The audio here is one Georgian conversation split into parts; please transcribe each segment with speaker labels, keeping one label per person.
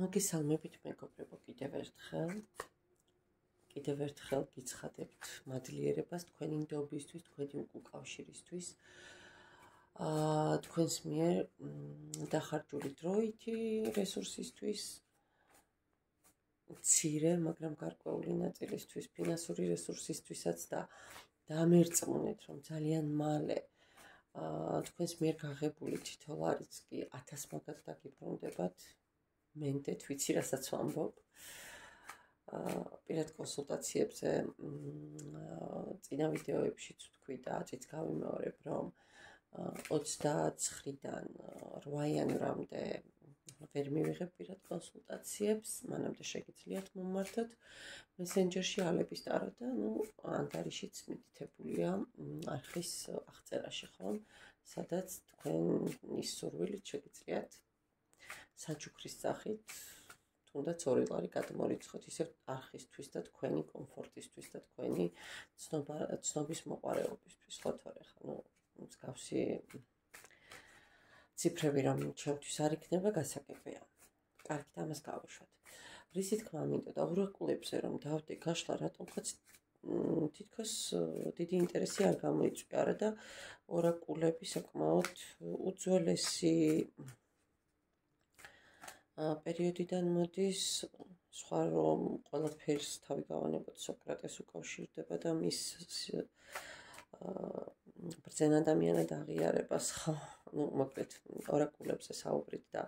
Speaker 1: მოგესალმებით მეგობრებო, კიდევ ერთხელ გიცხადებთ მადლიერებას თქვენი ნდობისთვის, თქვენი უკავშირისთვის. თქვენს მიერ დახარჯული დროითი რესურსისთვის, მცირე, მაგრამ გარკვეული ნაწილისთვის, ფინანსური რესურსისთვისაც და დამერწმუნეთ, რომ ძალიან მალე თქვენს მიერ გაღებული თითო ლარიც კი 1000 მაგად დაგიბრუნდებათ. მენდეთ, ვიცი რასაც ვამბობ. პირად კონსულტაციებზე წინა ვიდეოებშიც ვთქვი და აწიც გავიმეორებ, რომ 29-დან 8 იანვრამდე ვერ მივიღებ პირად კონსულტაციებს, მანამდე შეგიძლიათ მომმართოთ მესენჯერში ალების ტარო და ანგარიშიც მითითებულია არხის აღწერაში, ხო? სადაც თქვენი სურვილით შეგიძლიათ საჩუქრის სახით თუნდაც 2 ლარი გადმორიცხოთ ისევ არხისთვის და თქვენი კომფორტისთვის და თქვენი ცნობის მოყარეობისთვის, ხო თორე ხა მსგავსი ციფრები რომ ჩემთვის არ იქნება გასაგებია. კარგით, ამას გავუშვათ. რისი თქმა მინდოდა ორაკულებზე რომ დავდე გაშლა რატომღაც თითქოს დიდი ინტერესი არ გამოიწვია, არა და ორაკულები საკმაოდ უძველესი პერიოდიდან მოდის, სხვა რომ ყველაფერს თავი გავანებოთ სოკრატეს უკავშირდება და მის ბრძენ ადამიანად აღიარებას, ხო, მოკლედ ორაკულებზე საუბრით და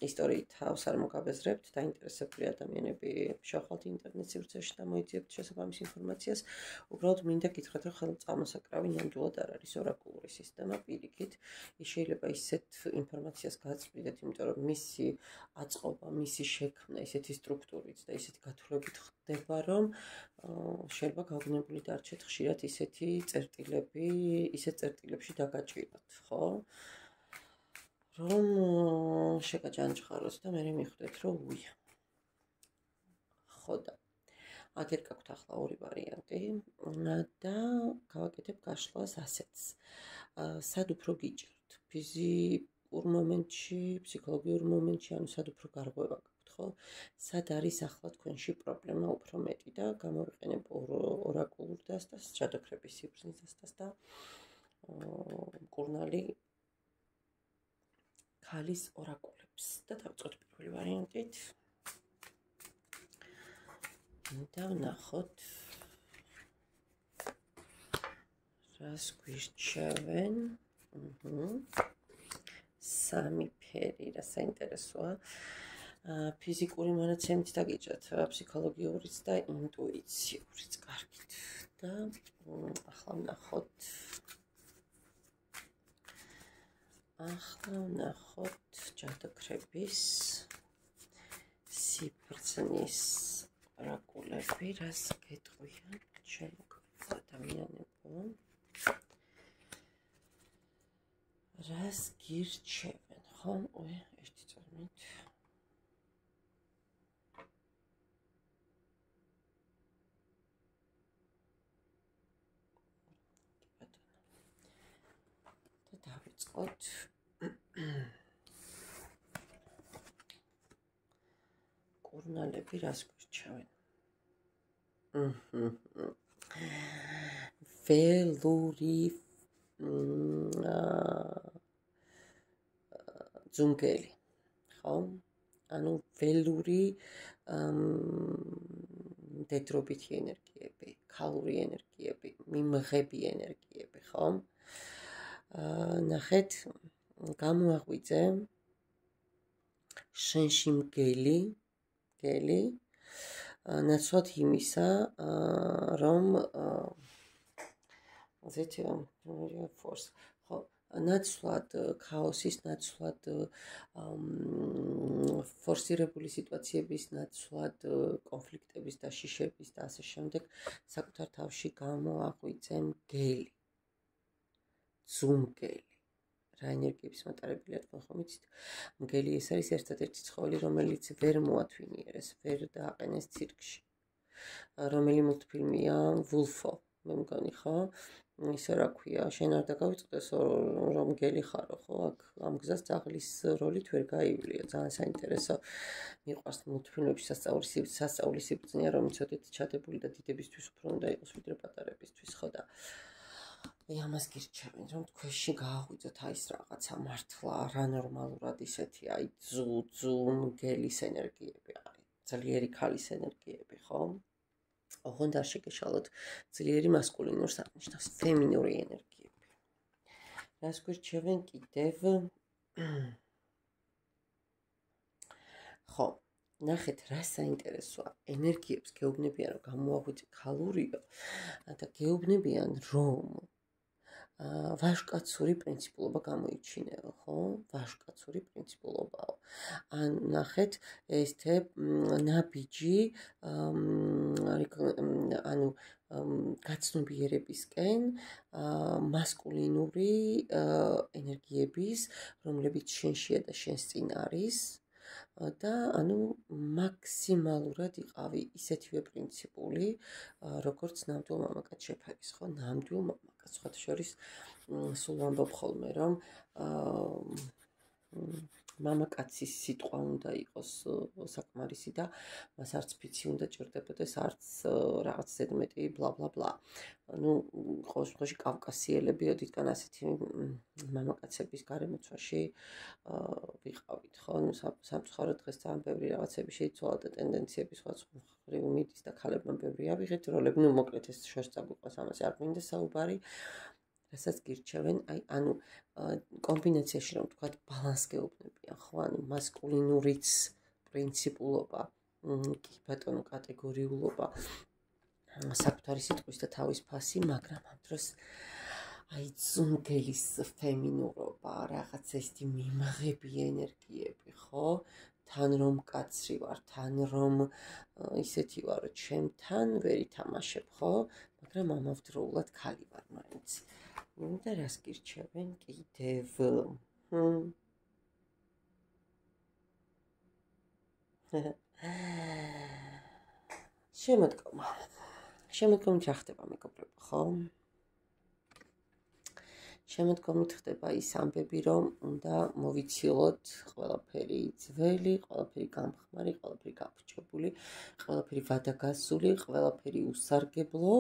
Speaker 1: ისტორიით თავს არ მოგაბეზრებთ, დაინტერესებული ადამიანები შევხვალთ ინტერნეტ სივრცეში და მოიძიებთ შესაბამის ინფორმაციას. უბრალოდ მინდა გითხრათ, რომ ხელმწამოსაკრავი ნამდვილად არ არის ორაკულური სისტემა, პირიქით. ის შეიძლება ისეთ ინფორმაციას გააწმიდეთ, იმიტომ რომ მისი აწყობა, მისი შექმნა ისეთი სტრუქტურით და ისეთი გათვლებით ხდება, რომ შეიძლება გავნებული დარჩეთ ხშირად ისეთ წერტილებში დაგაჭიროთ, ხო? რომ შეგაჯანჯღაროთ და მე მიხვდეთ, რომ უია. ხო და აგერ გაქვთ ახლა 2 ვარიანტი და გავაკეთებ გაშლას ასეც. სად უფრო გიჭირთ? ფიზიკურ მომენტში, ფსიქოლოგიურ მომენტში, ანუ სად უფრო გარღვევა გაქვთ, ხო? სად არის ახლა თქვენში პრობლემა უფრო მეტი და გამოვიყენებ ორაკულურ დასტას, ჯადოქრების სიბრძნის დასტას და მკურნალი ქალის ორაკულებს და დავწყოთ პირველი ვარიანტით. და ვნახოთ რას გვირჩევენ. სამი ფერი, რა საინტერესოა. ფიზიკური მონაცემით დაგიჭრათ, ფსიქოლოგიურიც და ინტუიციურიც. კარგით. და ახლა ვნახოთ ჯადოქრების სიბრძნის ორაკულები, რას გეტყვიან ჩემო ადამიანებო, რას გირჩევენ, ხო? ერთი წამით. და დავიწყოთ მკურნალები რას გვირჩევენ. ველური ძუნგელი, ხო? ანუ ველური მდედრობითი ენერგიები, ქალური ენერგიები, მიმღები ენერგიები, ხო? ნახეთ, გამოაღვიძე შენში მგელი, ნაცვლად იმისა, რომ ნაცვლად ქაოსის, ნაცვლად ფორსირებული სიტუაციების, ნაცვლად კონფლიქტების და შიშების და ასე შემდეგ საკუთარ თავში გამოაღვიძე მგელი, ძუნგელი. რა ენერგიების მატარებელია თქვენ ხომ იცით? მგელი ეს არის ერთადერთი ცხოველი, რომელიც ვერ მოათვინიერეს, ვერ დააყენეს ცირკში. რომელი მულტფილმია? ვულფო, მე მგონი, ხო? ისე რა ქვია, შენ არ დაგავიწყდეს რომ გელი ხარო, ხო? აქ ამ გზას ძაღლის როლით ვერ გაივლია. ძალიან საინტერესო მიყვარს მულტფილმებში სასწაულის სიბრძნეა, რომ იცოდეთ ჩადებული და დიდებისთვის უფრო უნდა იყოს ვიდრე პატარებისთვის, ხო და ამას გირჩევენ, რომ თქვენში გააღვიძოთ აი ეს რაღაცა მართლა არანორმალურად ისეთი, აი ძუ მგელის ენერგიები, აი ძლიერი ქალის ენერგიები, ხო? ოღონდ არ შეგეშალოთ ძლიერი მასკულინურს აღნიშნავს ფემინური ენერგიები. რას გვირჩევენ კიდევ? ხო, ნახეთ, რა საინტერესოა. ენერგიებს გეუბნებიან, რომ გამოაღვიძე ქალურიო და გეუბნებიან, რომ ვაჟკაცური პრინციპულობა გამოიჩინეო, ხო? ვაჟკაცური პრინციპულობაო. ან ნახეთ, ეს თე ნაბიჯი ანუ გაცნობიერებისკენ მასკულინური ენერგიების, რომლებიც შენშია და შენს წინ არის და ანუ მაქსიმალურად იყავი ისეთივე პრინციპული, როგორც ნამდვილ მამაკაც შეფარის, ხო? ნამდვილ მამაკაც, სხვა შორის სულ ვამბობ ხოლმე, რომ მამაკაცის სიტყვა უნდა იყოს საკმარისი და მას არც ფიცი უნდა ჭირდებოდეს, არც რაღაც ზედმეტი ბლა ბლა ბლა. ну, ყოველ შემთხვევაში კავკასიელები ოდითგან ასეთი მამაკაცების გარემოცვაში ვიყავით, ხო? ну, სამწუხაროდ დღეს ძალიან ბევრი რაღაცები შეიცვალა და ტენდენციები სხვა მხრივ მიდის და ქალებმა ბევრი ავიღეთ როლები, ну, მოკლედ ეს შორს წაგვიყვას, ამაზე არ მინდა საუბარი. რასაც გირჩევენ, აი, ანუ კომბინაციაში რომ თქვა ბალანს გეუბნებიან, ხო, ანუ მასკულინურიც პრინციპულობა, კი ბატონო კატეგორიულობა, საკუთარი სიტყვის და თავის ფასი, მაგრამ ამ დროს აი ძუნგელის ფემინურობა, რაღაც ესეთი მიმაღები ენერგიები, ხო? თან რომ კაცრი ვარ, თან რომ ისეთი ვარ, ჩემთან ვერ ითამაშებ, ხო? მაგრამ ამავდროულად ქალი ვარ მაინც. და რას გირჩევენ კიდევ? შემოდგომა. შემოდგომით რა ხდება, მეგობრებო, ხო? შემოდგომით ხდება ის ამბები, რომ უნდა მოვიცილოთ ყველაფერი ძველი, ყველაფერი გამხმარი, ყველაფერი გაფუჭებული, ყველაფერი ვადაგასული, ყველაფერი უსარგებლო,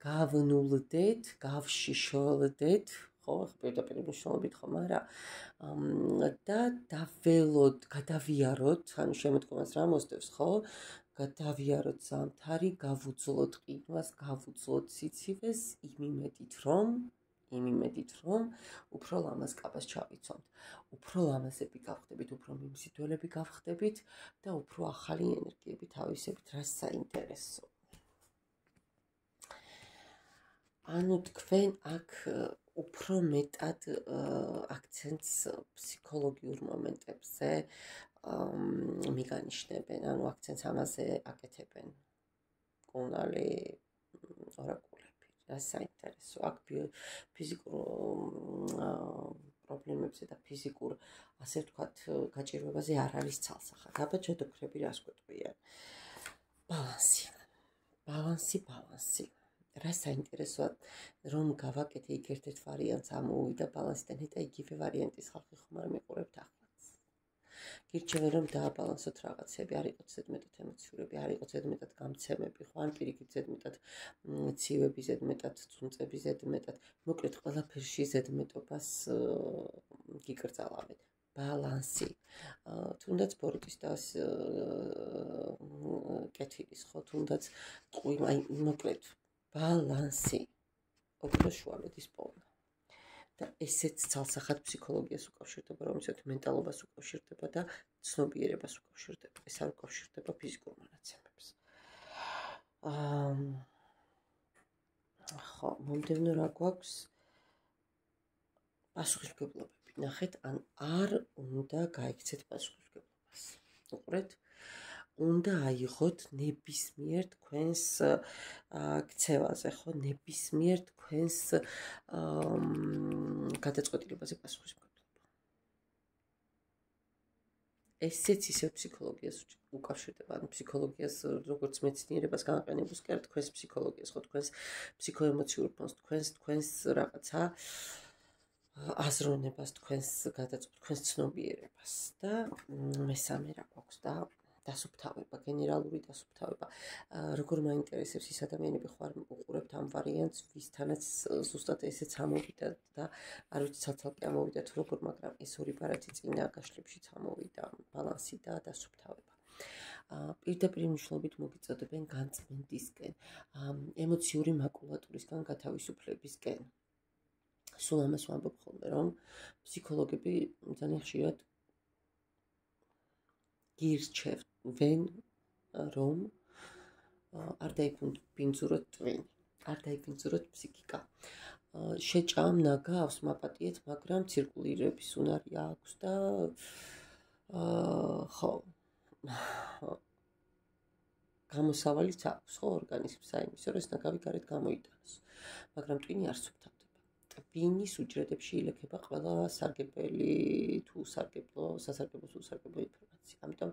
Speaker 1: გავნულდეთ, გავშიშველდეთ, ხო, პირდაპირ მნიშვნელობით ხომ არა? და დაველოთ, გადავიაროთ, ანუ შემოდგომას რა მოსდევს, ხო? გადავიაროთ ზამთარი, გავუძლოთ ყინვას, გავუძლოთ სიცივეს, იმ იმედით, რომ უფრო ლამაზ კაბას ჩავიცვამთ, უფრო ლამაზები გავხდებით, უფრო მიმზიდველები გავხდებით და უფრო ახალი ენერგიები თავისებით, რა საინტერესო. ანუ თქვენ აქ უფრო მეტად აქცენტს ფსიქოლოგიურ მომენტებზე მიგანიშნებენ, ანუ აქცენტს ამაზე აკეთებენ კუნალი ორაკულები. რა საინტერესო, აქ ფიზიკურ პრობლემებზე და ფიზიკურ, ასე ვთქვათ, გაჭირვებაზე არ არის ცალსახა. დაბა ჩადოქრები რას გვეტყვიან? ბალანსი. რა საინტერესოა, რომ გავაკეთე იქ ერთ-ერთ ვარიანტს ამოვიდა ბალანსიდან, და იგივე ვარიანტის ხალხი ხომ არ მიყურებთ ახლაც. გირჩევენ, რომ დააბალანსოთ რაღაცები, არ იყოთ ზედმეტად ემოციურები, არ იყოთ ზედმეტად გამცემები, ხო, ან პირიქით ზედმეტად ცივები, ზედმეტად ძუნწები, ზედმეტად, მოკლედ ყველაფერში ზედმეტობას გიკრძალავთ. ბალანსი. თუნდაც ბოროტის და კეთილის, ხო, თუნდაც ტყვი, აი, მოკლედ ბალანსი. ოქროს შუალედის პოვნა. და ესეც ცალსახად ფსიქოლოგიას უკავშირდება, რომ ისეთ მენტალობას უკავშირდება და ცნობიერებას უკავშირდება. ეს არ უკავშირდება ფიზიკურ მონაცემებს. ხო, მომდევნო რა გვაქვს? პასუხისმგებლობები. ნახეთ, ან არ უნდა გაიქცეთ პასუხისმგებლობას. უყურეთ? უნდა აიღოთ ნებისმიერ თქვენს ქცევაზე, ხო, ნებისმიერ თქვენს გადაწყვეტილებაზე პასუხისმგებლობა. ესეც ისევ ფსიქოლოგიას უკავშირდება, ანუ ფსიქოლოგიას როგორც მეცნიერებას განაყენებოს კი არა თქვენს ფსიქოლოგიას, ხო თქვენს ფსიქოემოციურ ფონს, თქვენს რაღაცა აზროვნებას, თქვენს გადაწყვეტ, თქვენს ცნობიერებას და მესამე რა გვაქვს და დასუფთავება, გენერალური დასუფთავება. როგორ მაინტერესებს ის ადამიანები ხوار უყურებთ ამ ვარიანტს, ვისთანაც ზუსტად ესეც ამოვიდა და არ ვიცი ცალ-ცალკე ამოვიდა თუ როგორ, მაგრამ ეს ორი ბარათი წინა გაშლებშიც ამოვიდა, ბალანსი და დასუფთავება. პირდაპირ მნიშვნელობით მოგიწოდებენ განწმენდისკენ, ემოციური მაკულატურისგან გათავისუფლებისკენ. სულ ამას ვამბობ ხოლმე, რომ ფსიქოლოგები ძალიან ხშირად გირჩევენ, რომ არ დაიფინძუროთ ტვინი, არ დაიფინძუროთ ფსიქიკა. შეჭამ ნაგავს, მაპატიეთ, მაგრამ ცირკულირების უნარი აქვს და ხო, გამოსავალიც აქვს, ხო, ორგანიზმს საიმისო, რომ ეს ნაგავი გარეთ გამოიტანოს, მაგრამ ტვინი არ სუფთავდება. ტვინის უჯრედებში ილექება ყველა სარგებელი თუ სასარგებლო თუ უსარგებლო ინფორმაცია. ამიტომ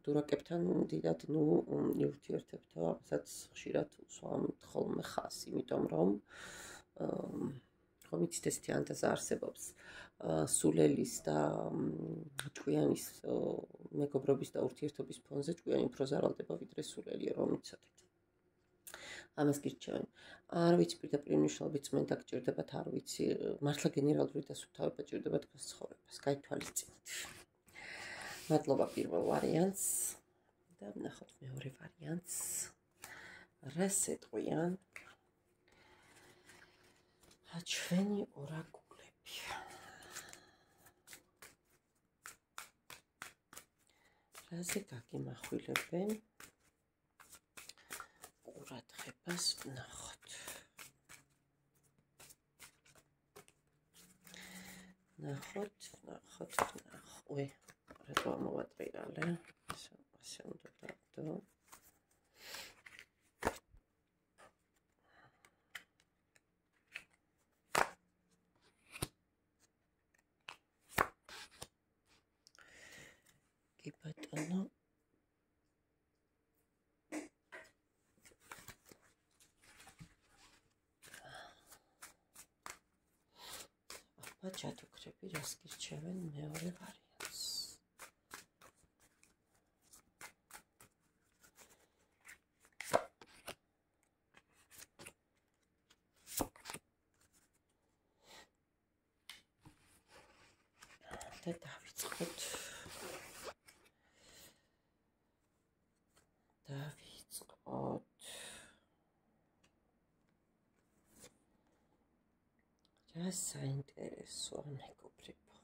Speaker 1: დურაკებთან დიდად ურთიერთობთ, ამასაც ხშირად უსვამთ ხოლმე ხას, იმიტომ რომ ხომ იცით ესეთი ანდაზა არსებობს სულელის და ჭკვიანის მეგობრობის და ურთიერთობის ფონზე ჭკვიანი უფრო ზარალდება ვიდრე სულელია, რომ იცოდეთ. ამას გირჩევენ. არ ვიცი პირდაპირ მნიშვნელობით წმენდა გჭირდებათ, არ ვიცი, მართლა გენერალური დასუფთავება ჭირდება თქვენს ცხოვრებას. გაითვალისწინეთ. მადლობა პირველ ვარიანტს და ვნახოთ მეორე ვარიანტს. რას ეტყვიან ჩვენი ორაკულები? რაზე გაგიმახვილებენ? ყურადღებას ვნახოთ. ой, რატო ამოვატრიალე? ასე უნდა დავდო. კი ბატონო. ჯადოქრები რას გირჩევენ მეორე ვარიანტს? და დავიწყოთ. რა საინტერესოა მეგობრებო.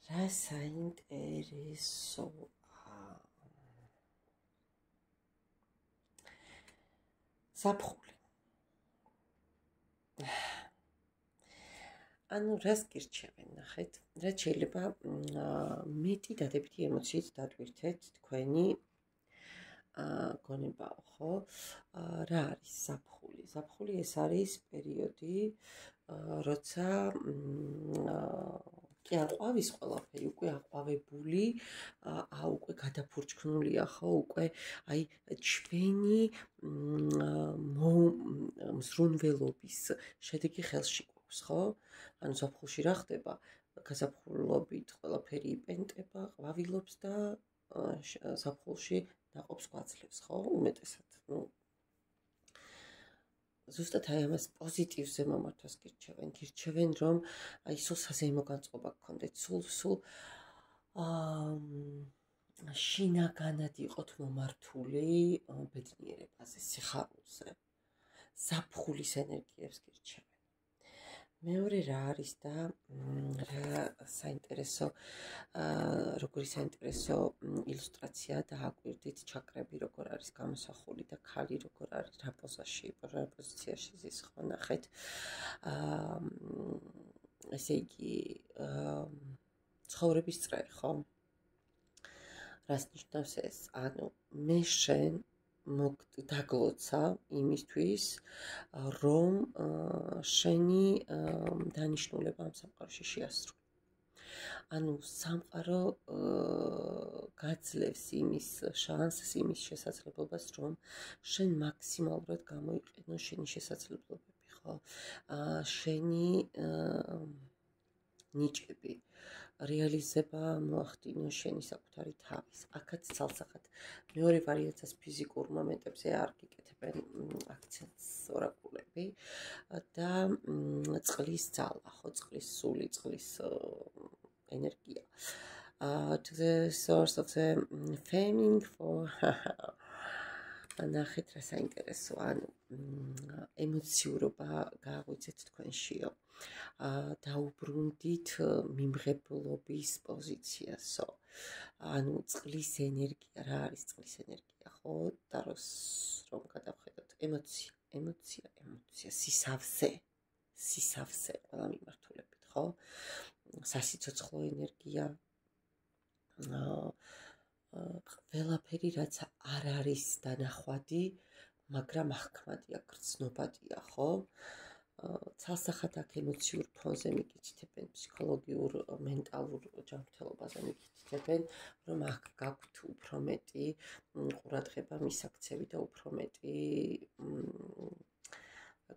Speaker 1: რა საინტერესოა. ზაფხული. ანუ რას გირჩევენ, ნახეთ, რაც შეიძლება მეტი დადებითი ემოციით დატვირთეთ თქვენი გონებაო, ხო? რა არის ზაფხული? ზაფხული ეს არის პერიოდი, როცა კი არ ყვავის ყველაფერი, უკვე აყვავებული, უკვე გადაფურჩქნულია, ხო, უკვე აი ჩვენი მზრუნველობის შედეგი ხელში გვაქვს, ხო? ანუ ზაფხულში რა ხდება? გაზაფხულობით ყველაფერი იპენტება, ყვავილობს და ზაფხულში ნაყოფს გვაძლევს, ხო? უმეტესად. ზუსტად აი ამას პოზიტივზე მომართვას გირჩევენ, რომ აი სულ საზეიმო განწყობა გქონდეთ, სულ შინაგანად იყოთ მომართული ბედნიერებაზე, სიხარულზე. ზაფხულის ენერგიებს გირჩევენ. მეორე რა არის და რა საინტერესო, როგორი საინტერესო ილუსტრაცია დააკვირდით ჩაკრები როგორ არის გამოსახული და ქალი როგორ არის რა პოზაში, რა პოზიციაში ზის, ხო, ნახეთ. ესე იგი ცხოვრების წრე, ხო? რას ნიშნავს ეს? ანუ მე შენ დაგლოცა იმისთვის, რომ შენი დანიშნულება ამ სამყაროში შეასრულო. ანუ სამყარო გაძლევს იმის შანსს, იმის შესაძლებლობას, რომ შენ მაქსიმალურად გამოიყენო შენი შესაძლებლობები, ხო? შენი ნიჭები რეალიზება მოახდინო შენი საკუთარი თავის. აქაც ცალსახად მეორე ვარიანტსაც ფიზიკურ მომენტებზე არ გიკეთებენ აქცენტს ორაკულები და წყლის ძალა, ხო, წყლის სული, წყლის ენერგია. To the source of the feminine for ნახეთ რა საინტერესო, ანუ ემოციურობა გააღვიძეთ თქვენშიო. დაუბრუნდით მიმღებლობის პოზიციასო. ანუ წყლის ენერგია, რა არის წყლის ენერგია, ხო? და რომ გადავხედოთ, ემოცია, სისავსე ყველა მიმართულებით, ხო? სასიცოცხლო ენერგია, ყველაფერი, რაც არ არის დანახვადი, მაგრამ ახკმადია, გრძნობადია, ხო? ცალსახად აქ ემოციურ ფონზე მიგიცითებენ, ფსიქოლოგიურ, მენტალურ ჯანმრთელობაზე მიგიცითებენ, რომ აქ გაქვთ უფრო მეტი ყურადღება მისაქცევი და უფრო მეტი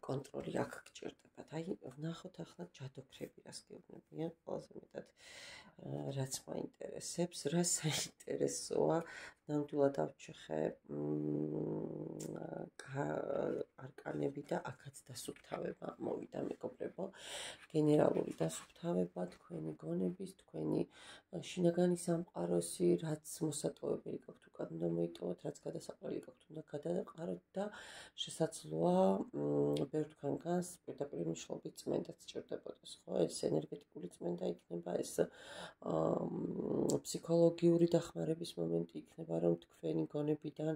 Speaker 1: კონტროლი აქ გჭირდებათ. აი, ვნახოთ ახლა ჯადოქრები რას გეუბნებიან, ყველაზე მეტად რაც მაინტერესებს, რა საინტერესოა, ნამდვილად ავჩეხე არკანები და აქაც დასუფთავება მოვიდა, მეგობრებო. გენერალური დასუფთავება, თქვენი გონების, თქვენი შინაგანი სამყაროსი, რაც მოსატოვებელი გაქვთ, უკან უნდა მოიტოვოთ, რაც გადასაყრელი გაქვთ, უნდა გადაყაროთ და შესაძლოა ბევრ თქვენგანს პირდაპირ მნიშვნელობით წმენდაც სჭირდებოდეს, ხო? ეს ენერგეტიკული წმენდა იქნება, ეს ფსიქოლოგიური დახმარების მომენტი იქნება, რომ თქვენი გონებიდან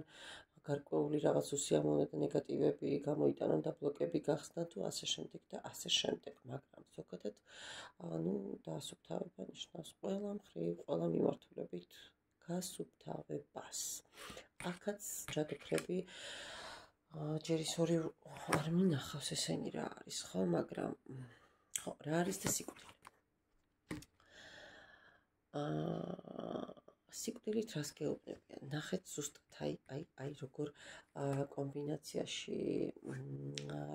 Speaker 1: გარკვეული რაღაც უსიამოვნო და ნეგატივები გამოიტანონ და ბლოკები გახსნათ თუ ასე შემდეგ და ასე შემდეგ, მაგრამ ზოგადად ანუ დასუფთავება ნიშნავს ყველა მხრივ, ყველა მიმართულებით გასუფთავებას. აქაც ჯადოქრები ჯერ ის ორი არ მინახავს ესენი რა არის, ხო, მაგრამ ხო, რა არის და სიკვდილი. სიკვდილით რას გეუბნებიან? ნახეთ ზუსტად აი როგორ კომბინაციაში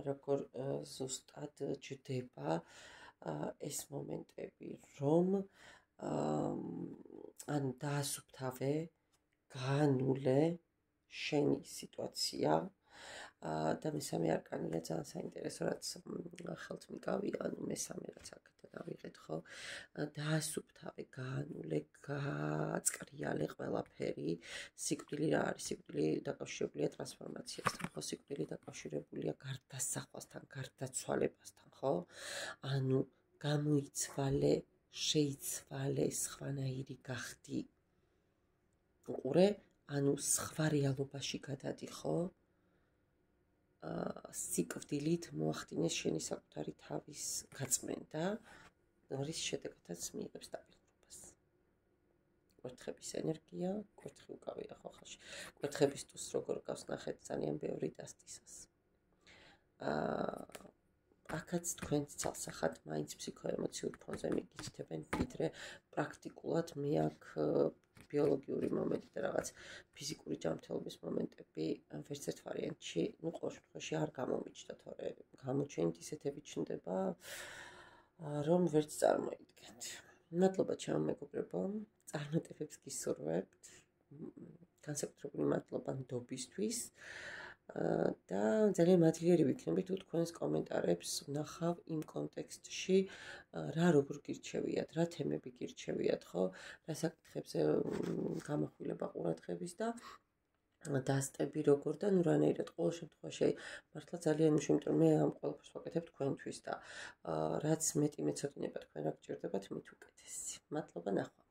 Speaker 1: როგორ ზუსტად ჯდება ეს მომენტები, რომ ანუ დაასუფთავე, გაანულე შენი სიტუაცია და მესამე არკანია ძალიან საინტერესო, რაც ხელთ მიგავია, ანუ მესამე რაც აქედან ავიღეთ, ხო? დაასუფთავე, გაანულე, გააწყრიალე ყველაფერი. სიკვდილი რა არის? სიკვდილი დაკავშირებულია ტრანსფორმაციასთან, ხო? სიკვდილი დაკავშირებულია გარდასახვასთან, გარდაცვალებასთან, ხო? ანუ გამოიცვალე, შეიცვალე, სხვანაირი გახდი. უყურე, ანუ სხვა რეალობაში გადადი, ხო? სიკვდილით მოახდინეს შენი საკუთარი თავის გაწმენდა, რის შედეგადაც მიიღებ სტაბილურობას. კვერთხების ენერგია, კვერთხი უკავია ხო ხალხში. კვერთხების თუს როგორ გავს ნახეთ ძალიან ბევრი დასტისას. აქაც თქვენ ცალსახად მაინც ფსიქოემოციურ ფონზე მიგიცითებენ, ვიდრე პრაქტიკულად მე აქ ბიოლოგიური მომენტი და რაღაც ფიზიკური ჯანმრთელობის მომენტები ვერც ერთ ვარიანტში, ну, ყოველ შემთხვევაში არ გამომიჩნდა, თორე გამოჩენით ისეთები ჩნდება, რომ ვერც წარმოიდგენთ. მადლობა ჩემო მეგობრებო, წარმატებებს გისურვებთ. განსაკუთრებული მადლობა ნდობისთვის. და ძალიან მადლიერი ვიქნები თუ თქვენს კომენტარებს ვნახავ იმ კონტექსტში, რა როგორ გირჩევიათ, რა თემები გირჩევიათ, ხო? რა საკითხებზე გამახვილება ყურადღების და დასტები როგორ და ნუ რანაირად ყოველ შემთხვევაში მართლა ძალიან მუშაობ, იმიტომ რომ მე ამ ყველაფერს ვაკეთებ თქვენთვის და რაც მეტი მეცოდინება თქვენ რა გჭირდებათ, მით უკეთესი. მადლობა, ნახვა.